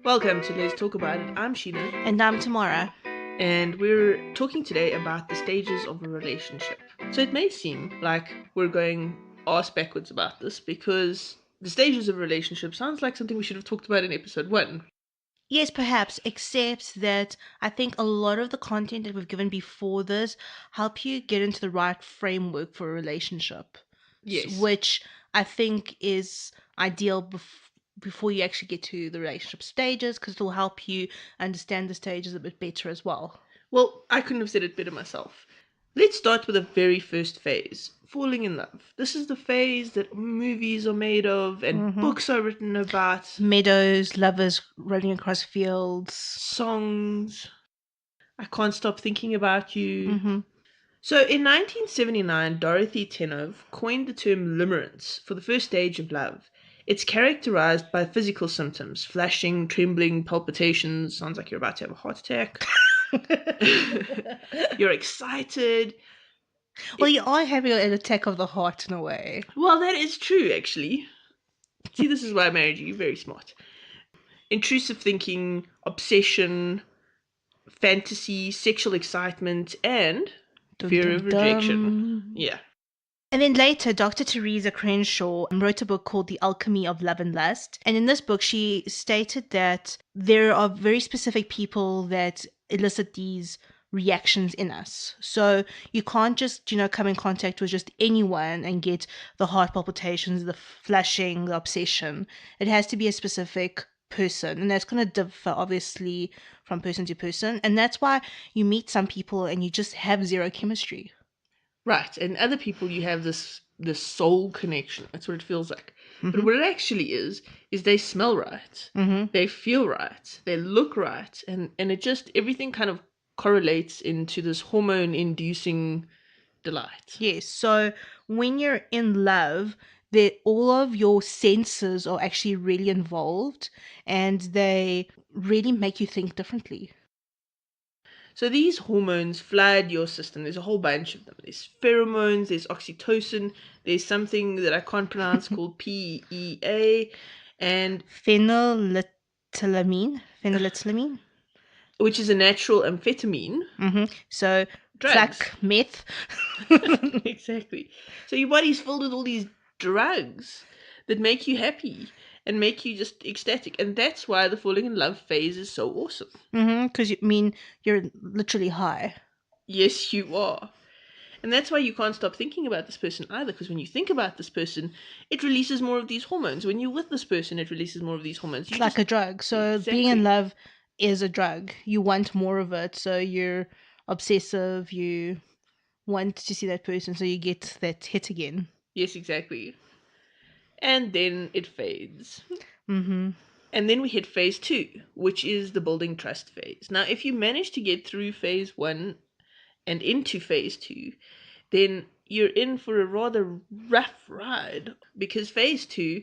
Welcome to Let's Talk About It. I'm Sheena, And I'm Tamara. and we're talking today about the stages of a relationship. So it may seem like we're going arse backwards about this because the stages of a relationship sounds like something we should have talked about in episode 1. Yes, perhaps, except that I think a lot of the content that we've given before this help you get into the right framework for a relationship, Yes. which I think is ideal before you actually get to the relationship stages because it'll help you understand the stages a bit better as well. Well, I couldn't have said it better myself. Let's start with the very first phase, falling in love. This is the phase that movies are made of and Mm-hmm. books are written about, Meadows, lovers running across fields. songs. I can't stop thinking about you. Mm-hmm. So in 1979, Dorothy Tenove coined the term limerence for the first stage of love. It's characterized by physical symptoms, flashing, trembling, palpitations, sounds like you're about to have a heart attack. You're excited. Well, you are having an attack of the heart in a way. Well, that is true, actually. See, this is why I married you. You're very smart. Intrusive thinking, obsession, fantasy, sexual excitement, and Dun, fear dun, of rejection. dun. Yeah. And then later, Dr. Teresa Crenshaw wrote a book called The Alchemy of Love and Lust. And in this book, she stated that there are very specific people that elicit these reactions in us. So you can't just, come in contact with just anyone and get the heart palpitations, the flushing, the obsession. It has to be a specific person. And that's going to differ, obviously, from person to person. And that's why you meet some people and you just have zero chemistry. Right, and other people you have this soul connection. That's what it feels like. But Mm-hmm. what it actually is they smell right, Mm-hmm. they feel right, they look right, and it just everything kind of correlates into this hormone-inducing delight. Yes. So when you're in love, that all of your senses are actually really involved and they really make you think differently. So these hormones flood your system. There's a whole bunch of them. There's pheromones, there's oxytocin, there's something that I can't pronounce called PEA, and Phenylethylamine. which is a natural amphetamine So drugs. fuck meth. Exactly. So your body's filled with all these drugs that make you happy and make you just ecstatic. And that's why the falling in love phase is so awesome. Because you're literally high. Yes, you are. And that's why you can't stop thinking about this person either, because when you think about this person, it releases more of these hormones. When you're with this person, it releases more of these hormones. It's like a drug. So being in love is a drug. You want more of it. So you're obsessive. You want to see that person. So you get that hit again. Yes, exactly. And then it fades. Mm-hmm. And then we hit phase 2, which is the building trust phase. Now, if you manage to get through phase 1 and into phase 2, then you're in for a rather rough ride, because phase 2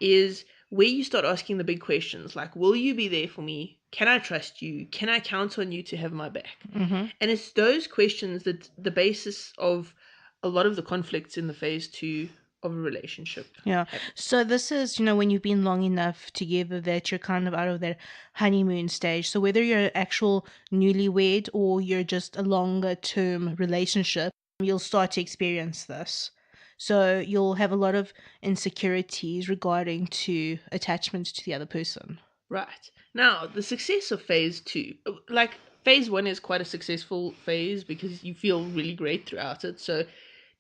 is where you start asking the big questions like, will you be there for me? Can I trust you? Can I count on you to have my back? Mm-hmm. And it's those questions that the basis of a lot of the conflicts in the phase 2 of a relationship. Yeah. So this is, when you've been long enough together that you're kind of out of that honeymoon stage. So whether you're an actual newlywed or you're just a longer term relationship, you'll start to experience this. So you'll have a lot of insecurities regarding to attachment to the other person. Right. Now, the success of phase 2, like phase 1 is quite a successful phase because you feel really great throughout it. So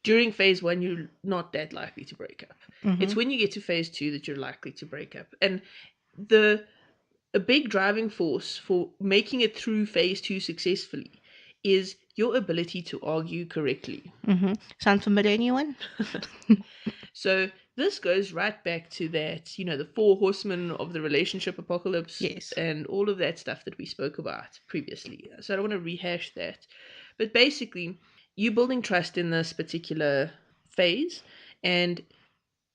during phase 1, you're not that likely to break up. Mm-hmm. It's when you get to phase 2 that you're likely to break up. And a big driving force for making it through phase 2 successfully is your ability to argue correctly. Mm-hmm. Sound familiar, anyone? So this goes right back to that, the 4 horsemen of the relationship apocalypse. Yes. And all of that stuff that we spoke about previously. So I don't want to rehash that. But basically, you're building trust in this particular phase, and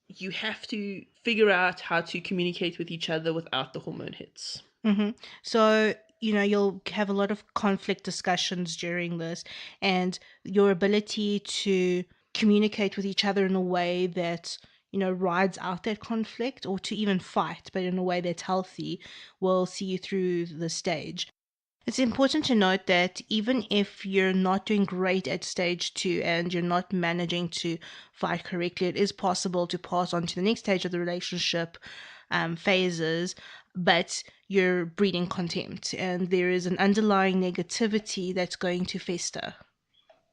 you have to figure out how to communicate with each other without the hormone hits. Mm-hmm. So, you'll have a lot of conflict discussions during this, and your ability to communicate with each other in a way that, rides out that conflict, or to even fight, but in a way that's healthy, will see you through the stage. It's important to note that even if you're not doing great at stage 2 and you're not managing to fight correctly, it is possible to pass on to the next stage of the relationship phases, but you're breeding contempt and there is an underlying negativity that's going to fester.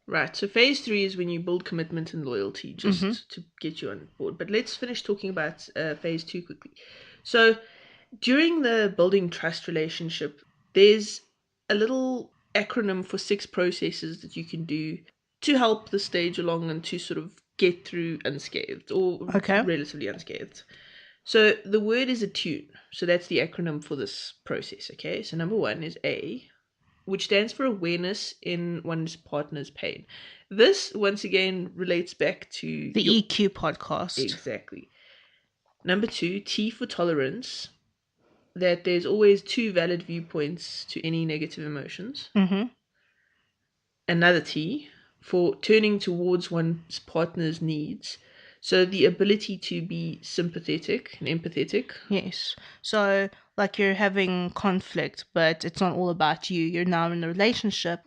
Right, so phase 3 is when you build commitment and loyalty, just to get you on board. But let's finish talking about phase 2 quickly. So during the building trust relationship, there's a little acronym for 6 processes that you can do to help the stage along and to sort of get through unscathed or relatively unscathed. So the word is attune. So that's the acronym for this process, okay? So number 1 is A, which stands for awareness in one's partner's pain. This, once again, relates back to the EQ podcast. Exactly. Number 2, T for tolerance, that there's always 2 valid viewpoints to any negative emotions. Another T for turning towards one's partner's needs. So the ability to be sympathetic and empathetic. Yes. So like you're having conflict, but it's not all about you. You're now in a relationship.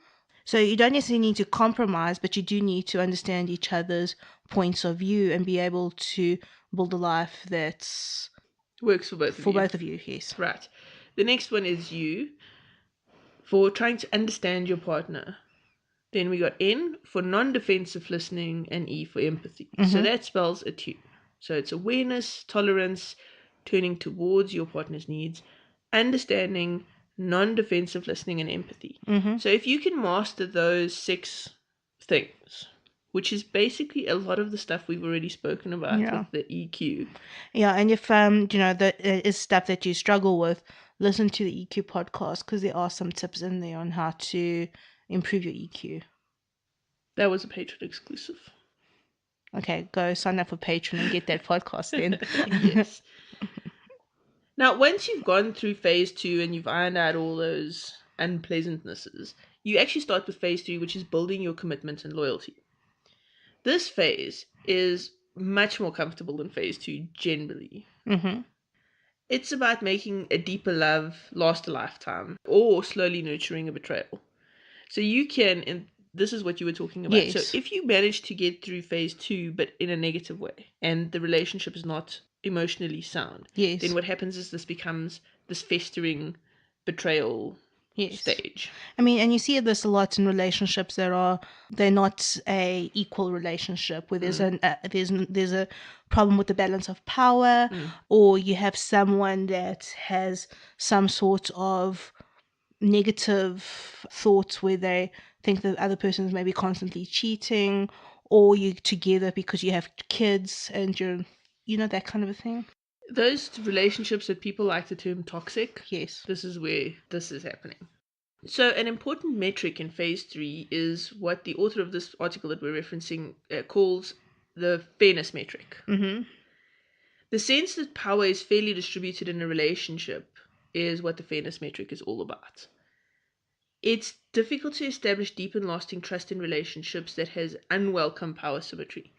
So you don't necessarily need to compromise, but you do need to understand each other's points of view and be able to build a life that's works for both of you. Yes. Right. The next one is U for trying to understand your partner. Then we got N for non-defensive listening and E for empathy. So that spells attune. So it's awareness, tolerance, turning towards your partner's needs, understanding, non-defensive listening, and empathy. So if you can master those 6 things, which is basically a lot of the stuff we've already spoken about with the EQ. Yeah, and if that is stuff that you struggle with, listen to the EQ podcast because there are some tips in there on how to improve your EQ. That was a Patron exclusive. Okay, go sign up for Patron and get that podcast then. Yes. Now, once you've gone through phase 2 and you've ironed out all those unpleasantnesses, you actually start with phase 3, which is building your commitment and loyalty. This phase is much more comfortable than phase 2 generally. It's about making a deeper love last a lifetime or slowly nurturing a betrayal. So you can, and this is what you were talking about. Yes. So if you manage to get through phase 2 but in a negative way and the relationship is not emotionally sound, then what happens is this becomes this festering betrayal stage. I mean, and you see this a lot in relationships that they're not a equal relationship where there's there's a problem with the balance of power, or you have someone that has some sort of negative thoughts where they think the other person is maybe constantly cheating, or you're together because you have kids and you're that kind of a thing. Those relationships that people like the term toxic, yes, this is where this is happening. So an important metric in phase 3 is what the author of this article that we're referencing calls the fairness metric. The sense that power is fairly distributed in a relationship is what the fairness metric is all about. It's difficult to establish deep and lasting trust in relationships that has unwelcome power symmetry.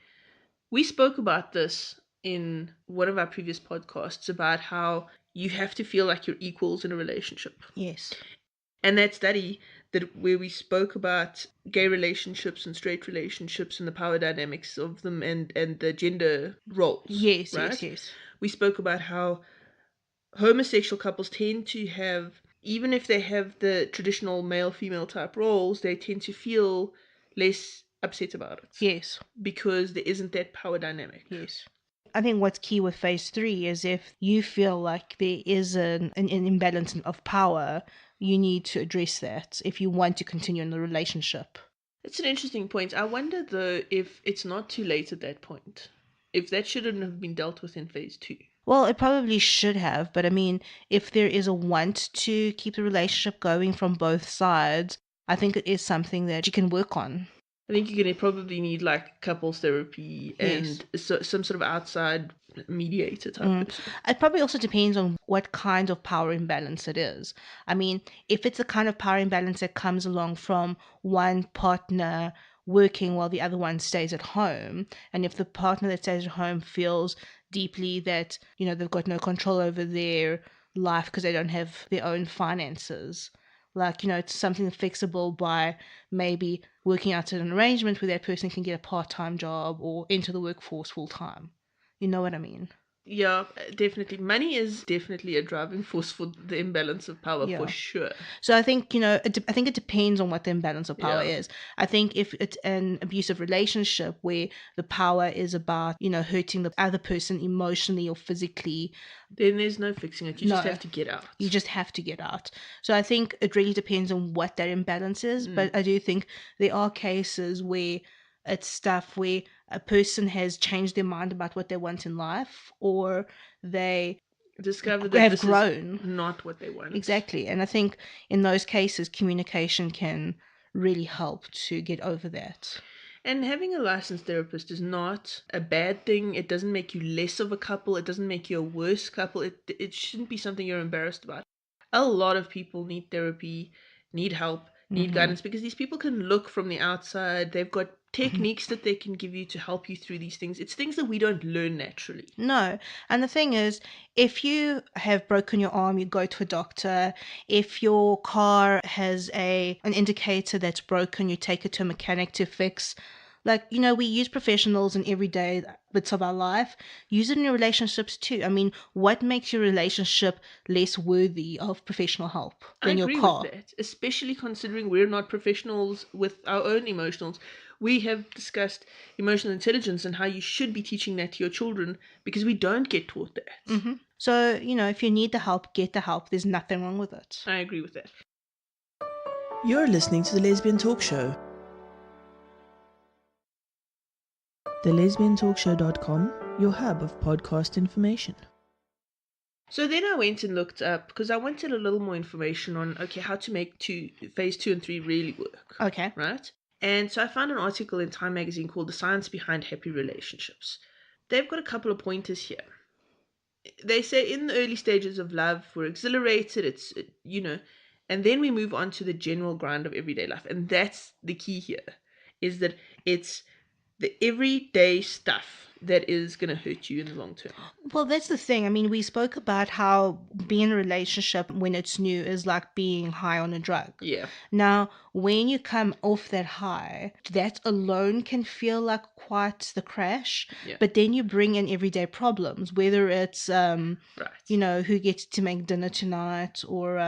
We spoke about this in one of our previous podcasts about how you have to feel like you're equals in a relationship. Yes. And that study where we spoke about gay relationships and straight relationships and the power dynamics of them and the gender roles. Yes, right? yes. We spoke about how homosexual couples tend to have, even if they have the traditional male-female type roles, they tend to feel less upset about it. Yes. Because there isn't that power dynamic. Yes. I think what's key with phase 3 is if you feel like there is an imbalance of power, you need to address that if you want to continue in the relationship. It's an interesting point. I wonder, though, if it's not too late at that point. If that shouldn't have been dealt with in phase 2. Well, it probably should have, but I mean, if there is a want to keep the relationship going from both sides, I think it is something that you can work on. I think you're going to probably need like couples therapy and some sort of outside mediator type person. It probably also depends on what kind of power imbalance it is. I mean, if it's a kind of power imbalance that comes along from one partner working while the other one stays at home. And if the partner that stays at home feels deeply that, they've got no control over their life because they don't have their own finances, like, it's something fixable by maybe working out an arrangement where that person can get a part-time job or enter the workforce full-time. You know what I mean? Yeah, definitely. Money is definitely a driving force for the imbalance of power, for sure. So I think, I think it depends on what the imbalance of power is. I think if it's an abusive relationship where the power is about, hurting the other person emotionally or physically, then there's no fixing it. You just have to get out. You just have to get out. So I think it really depends on what that imbalance is. But I do think there are cases where it's stuff where a person has changed their mind about what they want in life, or they discover that have grown. Is not what they want. Exactly. And I think in those cases, communication can really help to get over that. And having a licensed therapist is not a bad thing. It doesn't make you less of a couple. It doesn't make you a worse couple. It shouldn't be something you're embarrassed about. A lot of people need therapy, need help, need guidance, because these people can look from the outside. They've got techniques that they can give you to help you through these things. It's things that we don't learn naturally. No. And the thing is, if you have broken your arm, you go to a doctor. If your car has an indicator that's broken, you take it to a mechanic to fix. Like, we use professionals in everyday bits of our life. Use it in your relationships too. I mean, what makes your relationship less worthy of professional help than your car? I agree with that, especially considering we're not professionals with our own emotions. We have discussed emotional intelligence and how you should be teaching that to your children, because we don't get taught that. So, if you need the help, get the help. There's nothing wrong with it. I agree with that. You're listening to The Lesbian Talk Show. TheLesbianTalkShow.com, your hub of podcast information. So then I went and looked up, because I wanted a little more information on, how to make phase 2 and 3 really work. Okay. Right? And so I found an article in Time magazine called The Science Behind Happy Relationships. They've got a couple of pointers here. They say in the early stages of love, we're exhilarated, and then we move on to the general grind of everyday life. And that's the key here, is that it's the everyday stuff that is going to hurt you in the long term. Well, that's the thing. I mean, we spoke about how being in a relationship when it's new is like being high on a drug. Yeah. Now, when you come off that high, that alone can feel like quite the crash. Yeah. But then you bring in everyday problems, whether it's, who gets to make dinner tonight, or,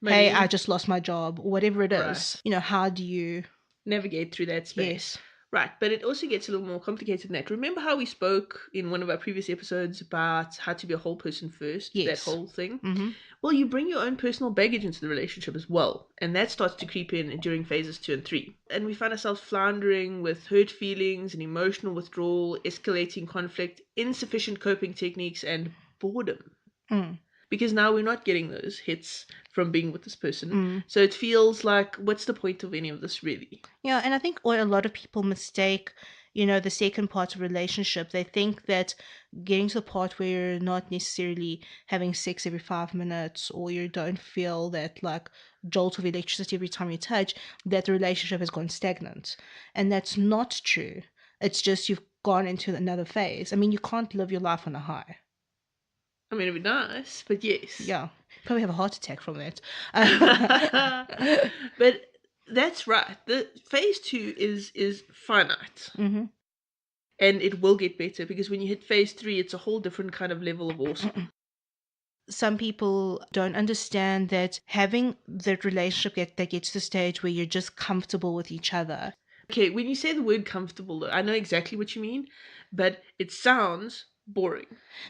hey, I just lost my job, or whatever it is. Right. How do you navigate through that space? Yes. Right, but it also gets a little more complicated than that. Remember how we spoke in one of our previous episodes about how to be a whole person first? Yes. That whole thing? Mm-hmm. Well, you bring your own personal baggage into the relationship as well, and that starts to creep in during phases 2 and 3. And we find ourselves floundering with hurt feelings and emotional withdrawal, escalating conflict, insufficient coping techniques, and boredom. Because now we're not getting those hits from being with this person. So it feels like, what's the point of any of this really? Yeah, and I think a lot of people mistake, the second part of a relationship. They think that getting to the part where you're not necessarily having sex every 5 minutes, or you don't feel that like jolt of electricity every time you touch, that the relationship has gone stagnant. And that's not true. It's just you've gone into another phase. I mean, you can't live your life on a high. I mean, it'd be nice, but yes. Yeah, probably have a heart attack from that. But that's right. The phase 2 is finite. And it will get better, because when you hit phase 3, it's a whole different kind of level of awesome. Some people don't understand that having that relationship that gets to the stage where you're just comfortable with each other. Okay, when you say the word comfortable, though, I know exactly what you mean, but it sounds boring.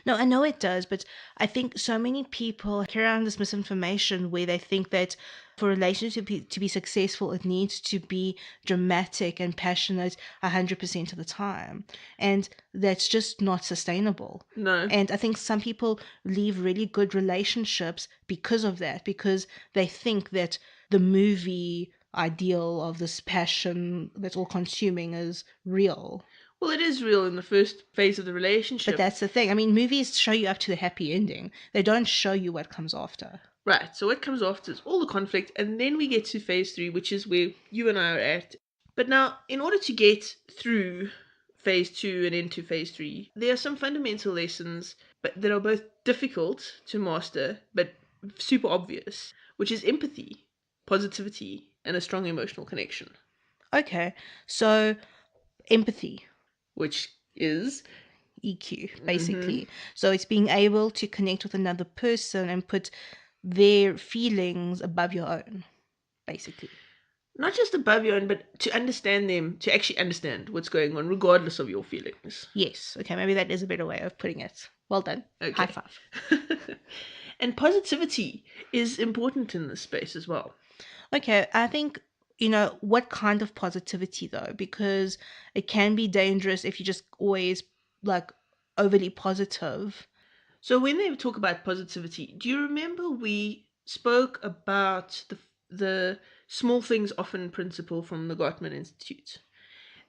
No, I know it does, but I think so many people carry around this misinformation where they think that for a relationship to be successful, it needs to be dramatic and passionate 100% of the time. And that's just not sustainable. No. And I think some people leave really good relationships because of that, because they think that the movie ideal of this passion that's all consuming is real. Well, it is real in the first phase of the relationship. But that's the thing. I mean, movies show you up to the happy ending. They don't show you what comes after. Right. So what comes after is all the conflict, and then we get to phase 3, which is where you and I are at. But now, in order to get through phase 2 and into phase 3, there are some fundamental lessons but that are both difficult to master but super obvious, which is empathy, positivity, and a strong emotional connection, Okay, so empathy, which is EQ, basically. So it's being able to connect with another person and put their feelings above your own, basically. not just above your own, but to understand them, to actually understand what's going on, regardless of your feelings. Yes. Okay, maybe that is a better way of putting it. Well done. Okay. High five. And positivity is important in this space as well. Okay, I think, what kind of positivity though? Because it can be dangerous if you just always like overly positive. So when they talk about positivity, do you remember we spoke about the small things often principle from the Gottman Institute?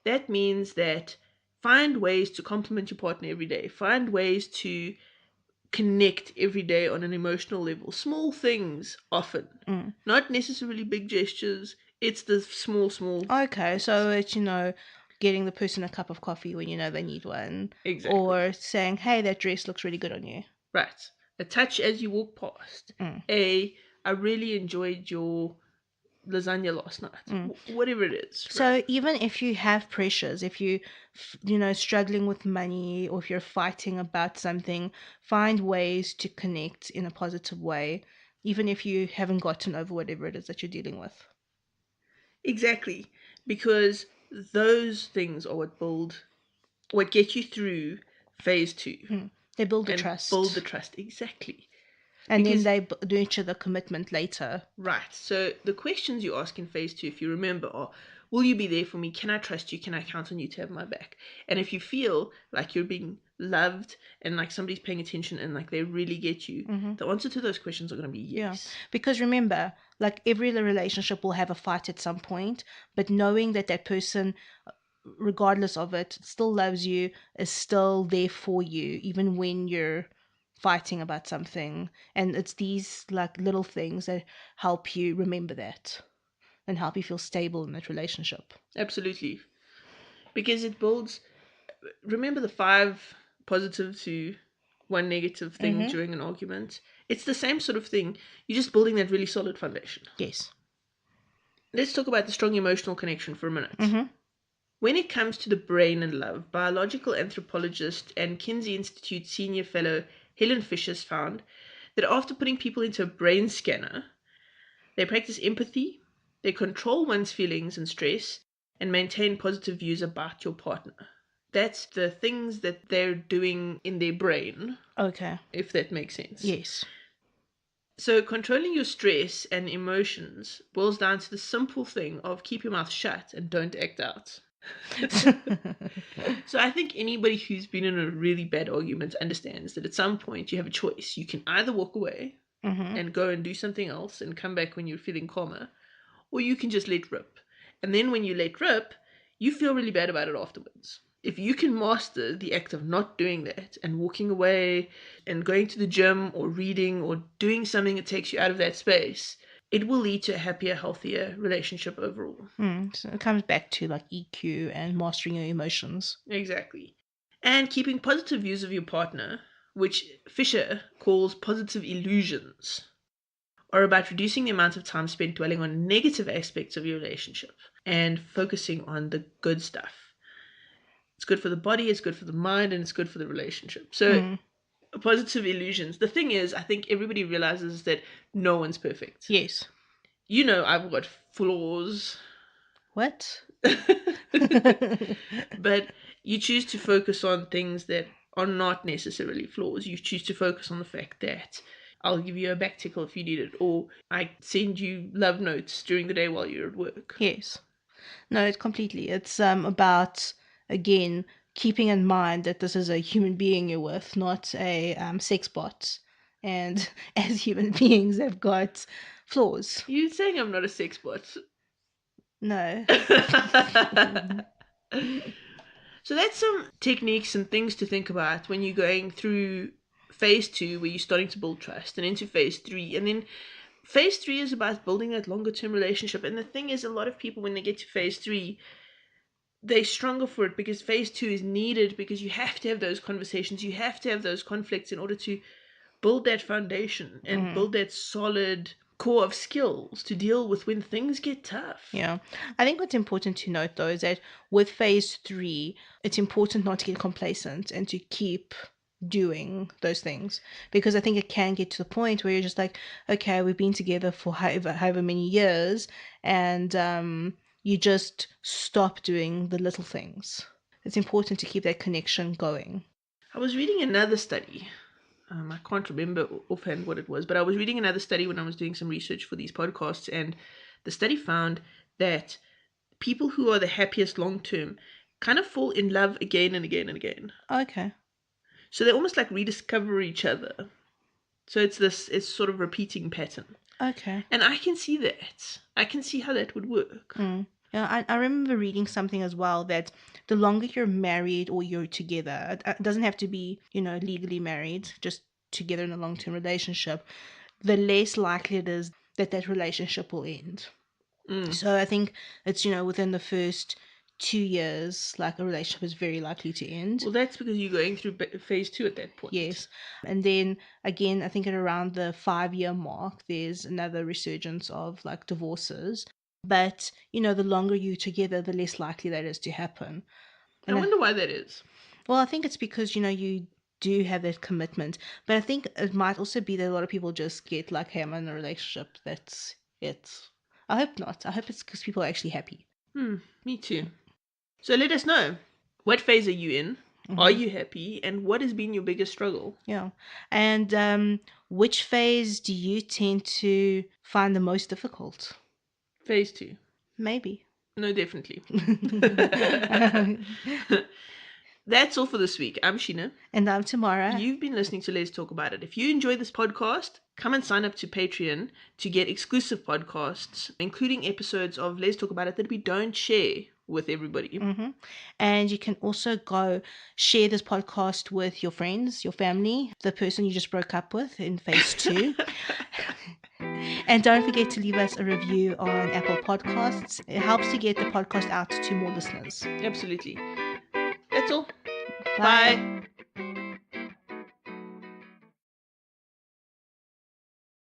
That means that find ways to compliment your partner every day. Find ways to connect every day on an emotional level. Small things often. Not necessarily big gestures. It's the small. Okay, so it's, getting the person a cup of coffee when you know they need one. Exactly. Or saying, hey, that dress looks really good on you. Right. A touch as you walk past. I really enjoyed your lasagna last night. Whatever it is. So right? even if you have pressures, if you, struggling with money or if you're fighting about something, find ways to connect in a positive way, even if you haven't gotten over whatever it is that you're dealing with. Exactly. Because those things are what get you through phase 2. They build the And trust. build the trust. Exactly. And Because- then they do each other commitment later. Right. So the questions you ask in phase 2, if you remember, are: will you be there for me? Can I trust you? Can I count on you to have my back? And if you feel like you're being loved and like somebody's paying attention and like they really get you, the answer to those questions are going to be yes. Yeah. Because remember, like every relationship will have a fight at some point, but knowing that that person, regardless of it, still loves you, is still there for you, even when you're fighting about something. And it's these like little things that help you remember that and help you feel stable in that relationship. Absolutely. Because it builds, remember the 5 positive to 1 negative thing during an argument? It's the same sort of thing. You're just building that really solid foundation. Yes. Let's talk about the strong emotional connection for a minute. When it comes to the brain and love, biological anthropologist and Kinsey Institute senior fellow Helen Fisher's found that after putting people into a brain scanner, they practice empathy, they control one's feelings and stress, and maintain positive views about your partner. That's the things that they're doing in their brain, Okay. if that makes sense. Yes. So controlling your stress and emotions boils down to the simple thing of keep your mouth shut and don't act out. So I think anybody who's been in a really bad argument understands that at some point you have a choice. You can either walk away and go and do something else and come back when you're feeling calmer, or you can just let rip. And then when you let rip, you feel really bad about it afterwards. If you can master the act of not doing that and walking away and going to the gym or reading or doing something that takes you out of that space, it will lead to a happier, healthier relationship overall. So it comes back to like EQ and mastering your emotions. Exactly. And keeping positive views of your partner, which Fisher calls positive illusions, are about reducing the amount of time spent dwelling on negative aspects of your relationship and focusing on the good stuff. It's good for the body, it's good for the mind, and it's good for the relationship. So, positive illusions. The thing is, I think everybody realizes that no one's perfect. Yes. You know, I've got flaws. What? But you choose to focus on things that are not necessarily flaws. You choose to focus on the fact that I'll give you a back tickle if you need it, or I send you love notes during the day while you're at work. Yes. No, it's completely. It's about, again, keeping in mind that this is a human being you're with, not a sex bot. And as human beings, they've got flaws. You're saying I'm not a sex bot. No. So that's some techniques and things to think about when you're going through phase 2, where you're starting to build trust, and into phase 3, and then Phase 3 is about building that longer term relationship. And the thing is, a lot of people, when they get to phase 3, they're stronger for it because phase 2 is needed, because you have to have those conversations, you have to have those conflicts in order to build that foundation and build that solid core of skills to deal with when things get tough. Yeah. I think what's important to note, though, is that with phase 3, it's important not to get complacent and to keep doing those things, because I think it can get to the point where you're just like, okay, we've been together for however many years, and you just stop doing the little things. It's important to keep that connection going. I was reading another study. I can't remember offhand what it was, but I was reading another study when I was doing some research for these podcasts, and the study found that people who are the happiest long term kind of fall in love again and again and again. Okay. So they almost like rediscover each other. So it's sort of repeating pattern. Okay. And I can see that. I can see how that would work. Yeah, I remember reading something as well that the longer you're married or you're together, it doesn't have to be, legally married, just together in a long-term relationship, the less likely it is that that relationship will end. So I think it's, within the first 2 years, like, a relationship is very likely to end. Well, that's because you're going through phase 2 at that point. Yes. And then again, I think at around the 5-year mark, there's another resurgence of like divorces. But, the longer you're together, the less likely that is to happen. I wonder why that is. Well, I think it's because, you do have that commitment. But I think it might also be that a lot of people just get like, hey, I'm in a relationship. That's it. I hope not. I hope it's because people are actually happy. Me too. So let us know. What phase are you in? Are you happy? And what has been your biggest struggle? Yeah. And which phase do you tend to find the most difficult? Phase 2. Maybe. No, definitely. That's all for this week. I'm Sheena. And I'm Tamara. You've been listening to Let's Talk About It. If you enjoy this podcast, come and sign up to Patreon to get exclusive podcasts, including episodes of Let's Talk About It that we don't share with everybody. And you can also go share this podcast with your friends, your family, the person you just broke up with in phase 2. And don't forget to leave us a review on Apple Podcasts. It helps to get the podcast out to more listeners. Absolutely. That's all. Bye. Bye.